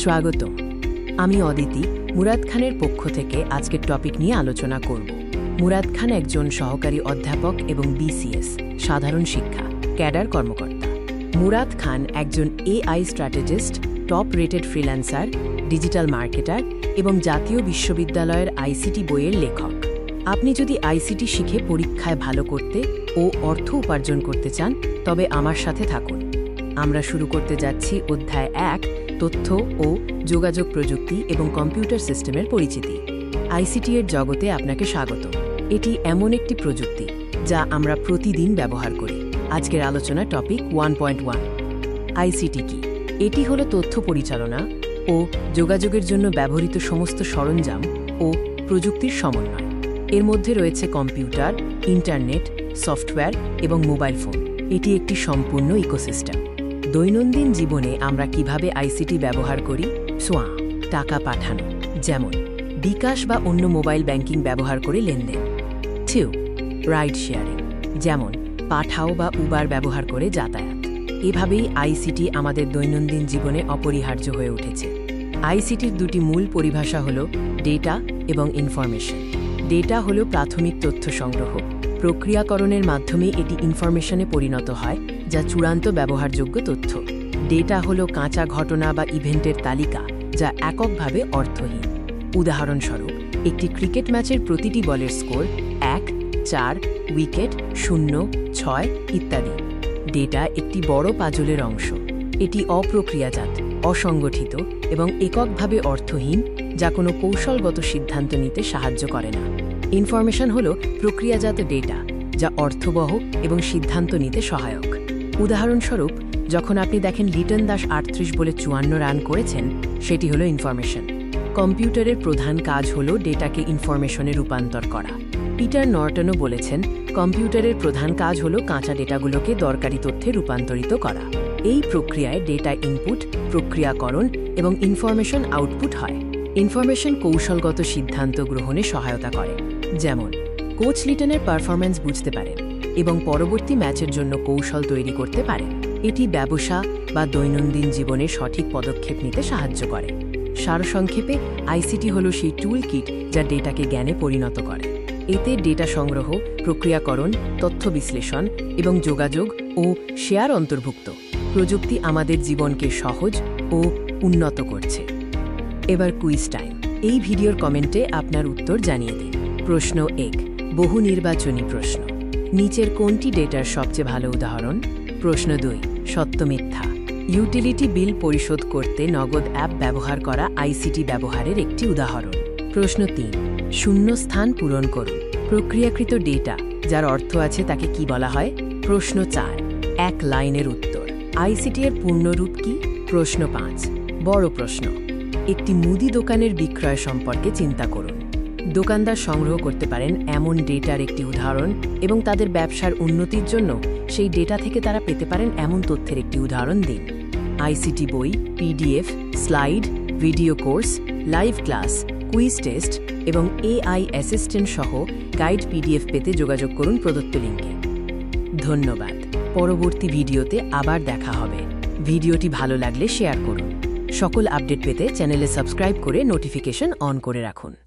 স্বাগতম। আমি অদিতি মুরাদ খানের পক্ষ থেকে আজকের টপিক নিয়ে আলোচনা করব। মুরাদ খান একজন সহকারী অধ্যাপক এবং বিসিএস সাধারণ শিক্ষা ক্যাডার কর্মকর্তা। মুরাদ খান একজন AI strategist, top rated freelancer, digital marketer এবং জাতীয় বিশ্ববিদ্যালয়ের আইসিটি বইয়ের লেখক। আপনি যদি আইসিটি শিখে পরীক্ষায় ভালো করতে ও অর্থ উপার্জন করতে চান তবে আমার সাথে থাকুন। আমরা শুরু করতে যাচ্ছি অধ্যায় 1, তথ্য ও যোগাযোগ প্রযুক্তি এবং কম্পিউটার সিস্টেমের পরিচিতি। আইসিটি এর জগতে আপনাকে স্বাগত। এটি এমন একটি প্রযুক্তি যা আমরা প্রতিদিন ব্যবহার করি। আজকের আলোচনা টপিক 1.1। আইসিটি কি? এটি হলো তথ্য পরিচালনা ও যোগাযোগের জন্য ব্যবহৃত সমস্ত সরঞ্জাম ও প্রযুক্তির সমন্বয়। এর মধ্যে রয়েছে কম্পিউটার, ইন্টারনেট, সফটওয়্যার এবং মোবাইল ফোন। এটি একটি সম্পূর্ণ ইকোসিস্টেম। দৈনন্দিন জীবনে আমরা কিভাবে আইসিটি ব্যবহার করি? টাকা পাঠানো, যেমন বিকাশ বা অন্য মোবাইল ব্যাংকিং ব্যবহার করে লেনদেন। 2. রাইড শেয়ারিং, যেমন পাঠাও বা উবার ব্যবহার করে যাতায়াত। এভাবেই আইসিটি আমাদের দৈনন্দিন জীবনে অপরিহার্য হয়ে উঠেছে। আইসিটির দুটি মূল পরিভাষা হল ডেটা এবং ইনফরমেশন। ডেটা হল প্রাথমিক তথ্য সংগ্রহ। প্রক্রিয়াকরণের মাধ্যমে এটি ইনফরমেশনে পরিণত হয়, যা চূড়ান্ত ব্যবহারযোগ্য তথ্য। ডেটা হল কাঁচা ঘটনা বা ইভেন্টের তালিকা, যা এককভাবে অর্থহীন। উদাহরণস্বরূপ, একটি ক্রিকেট ম্যাচের প্রতিটি বলের স্কোর 1, 4, উইকেট 0, 6 ইত্যাদি। ডেটা একটি বড় পাজলের অংশ। এটি অপ্রক্রিয়াজাত, অসংগঠিত এবং এককভাবে অর্থহীন, যা কোনো কৌশলগত সিদ্ধান্ত নিতে সাহায্য করে না। ইনফরমেশন হল প্রক্রিয়াজাত ডেটা, যা অর্থবহ এবং সিদ্ধান্ত নিতে সহায়ক। উদাহরণস্বরূপ, যখন আপনি দেখেন লিটন দাস 38 বলে 54 রান করেছেন, সেটি হলো ইনফরমেশন। কম্পিউটারের প্রধান কাজ হল ডেটাকে ইনফরমেশনে রূপান্তর করা। পিটার নর্টনও বলেছেন, কম্পিউটারের প্রধান কাজ হল কাঁচা ডেটাগুলোকে দরকারি তথ্যে রূপান্তরিত করা। এই প্রক্রিয়ায় ডেটা ইনপুট, প্রক্রিয়াকরণ এবং ইনফরমেশন আউটপুট হয়। ইনফরমেশন কৌশলগত সিদ্ধান্ত গ্রহণে সহায়তা করে, যেমন কোচ লিটনের পারফরম্যান্স বুঝতে পারেন এবং পরবর্তী ম্যাচের জন্য কৌশল তৈরি করতে পারেন। এটি ব্যবসা বা দৈনন্দিন জীবনে সঠিক পদক্ষেপ নিতে সাহায্য করে। সারসংক্ষেপে, আইসিটি হল সেই টুল কিট যা ডেটাকে জ্ঞানে পরিণত করে। এতে ডেটা সংগ্রহ, প্রক্রিয়াকরণ, তথ্য বিশ্লেষণ এবং যোগাযোগ ও শেয়ার অন্তর্ভুক্ত। প্রযুক্তি আমাদের জীবনকে সহজ ও উন্নত করছে। এবার কুইজ টাইম। এই ভিডিওর কমেন্টে আপনার উত্তর জানিয়ে দিন। প্রশ্ন 1, বহু নির্বাচনী প্রশ্ন। নিচের কোনটি ডেটার সবচেয়ে ভালো উদাহরণ? প্রশ্ন 2, সত্য মিথ্যা। ইউটিলিটি বিল পরিশোধ করতে নগদ অ্যাপ ব্যবহার করা আইসিটি ব্যবহারের একটি উদাহরণ। প্রশ্ন 3, শূন্য স্থান পূরণ করুন। প্রক্রিয়াকৃত ডেটা যার অর্থ আছে তাকে কি বলা হয়? প্রশ্ন 4, এক লাইনের উত্তর। আইসিটি এর পূর্ণরূপ কি? প্রশ্ন 5, বড় প্রশ্ন। একটি মুদি দোকানের বিক্রয় সম্পর্কে চিন্তা করুন। দোকানদার সংগ্রহ করতে পারেন এমন ডেটার একটি উদাহরণ এবং তাদের ব্যবসার উন্নতির জন্য সেই ডেটা থেকে তারা পেতে পারেন এমন তথ্যের একটি উদাহরণ দিন। আইসিটি বই, PDF, slide, video course, live class, quiz test এবং এআই অ্যাসিস্ট্যান্ট সহ গাইড পিডিএফ পেতে যোগাযোগ করুন প্রদত্ত লিঙ্কে। ধন্যবাদ। পরবর্তী ভিডিওতে আবার দেখা হবে। ভিডিওটি ভালো লাগলে শেয়ার করুন। সকল আপডেট পেতে চ্যানেলে সাবস্ক্রাইব করে নোটিফিকেশন অন করে রাখুন।